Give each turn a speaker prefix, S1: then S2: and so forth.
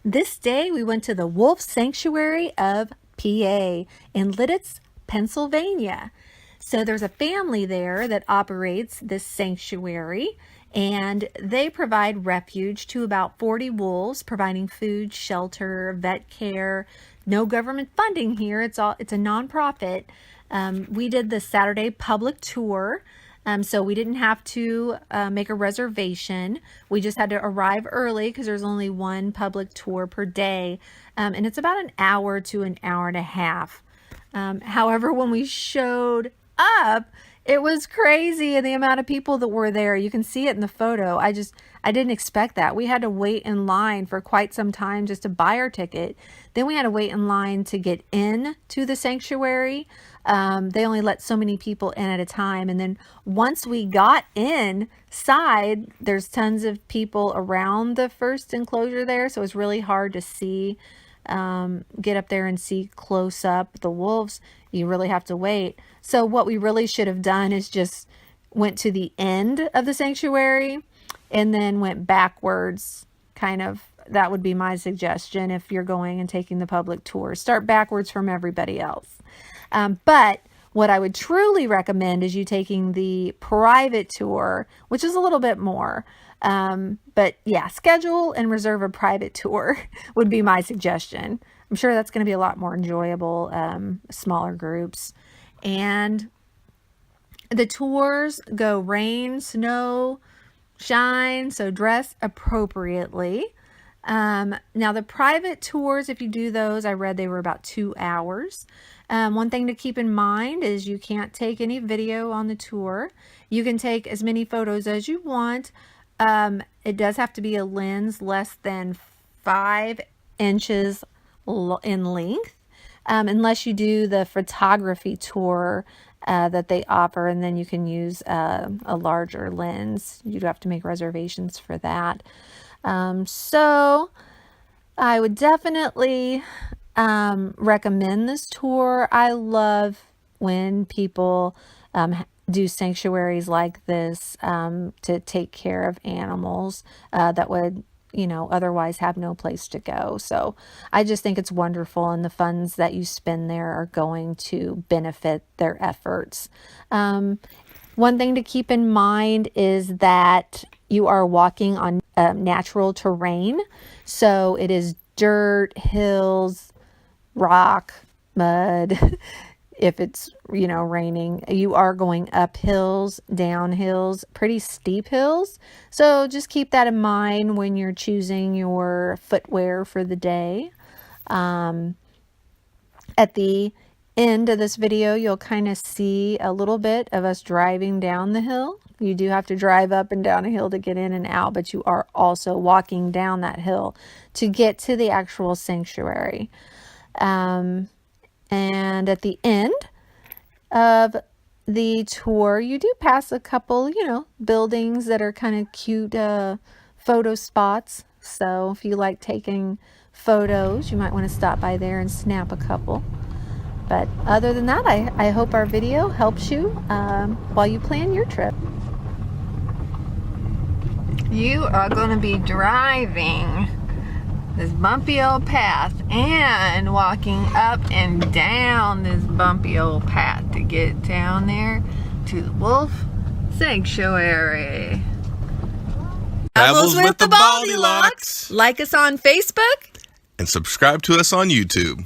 S1: This day we went to the Wolf Sanctuary of PA in Lititz, Pennsylvania. So there's a family there that operates this sanctuary, and they provide refuge to about 40 wolves, providing food, shelter, vet care. No government funding here. It's a nonprofit. We did the Saturday public tour. So we didn't have to make a reservation. We just had to arrive early because there's only one public tour per day. And it's about an hour to an hour and a half. However, when we showed up, it was crazy the amount of people that were there. You can see it in the photo. I didn't expect that. We had to wait in line for quite some time just to buy our ticket. Then we had to wait in line to get in to the sanctuary. They only let so many people in at a time. And then once we got inside, there's tons of people around the first enclosure there. So it's really hard to see, get up there and see close up the wolves. You really have to wait. So what we really should have done is just went to the end of the sanctuary and then went backwards, kind of. That would be my suggestion if you're going and taking the public tour. Start backwards from everybody else. But what I would truly recommend is you taking the private tour, which is a little bit more. But yeah, schedule and reserve a private tour would be my suggestion. I'm sure that's going to be a lot more enjoyable, smaller groups. And the tours go rain, snow, shine, so dress appropriately. Now the private tours, if you do those, I read they were about 2 hours. One thing to keep in mind is you can't take any video on the tour. You can take as many photos as you want. It does have to be a lens less than 5 inches in length, unless you do the photography tour that they offer, and then you can use a larger lens. You'd have to make reservations for that. So I would definitely recommend this tour. I love when people do sanctuaries like this to take care of animals that would, otherwise have no place to go. So I just think it's wonderful, and the funds that you spend there are going to benefit their efforts. One thing to keep in mind is that you are walking on natural terrain. So it is dirt, hills, rock, mud. If it's, raining, you are going up hills, down hills, pretty steep hills. So just keep that in mind when you're choosing your footwear for the day. At the end of this video, you'll kind of see a little bit of us driving down the hill. You do have to drive up and down a hill to get in and out, but you are also walking down that hill to get to the actual sanctuary. And at the end of the tour, you do pass a couple, buildings that are kind of cute photo spots. So if you like taking photos, you might want to stop by there and snap a couple. But other than that, I hope our video helps you while you plan your trip. You are going to be driving this bumpy old path and walking up and down this bumpy old path to get down there to the Wolf Sanctuary.
S2: Travels with the Baldiloks.
S1: Like us on Facebook
S2: And subscribe to us on YouTube.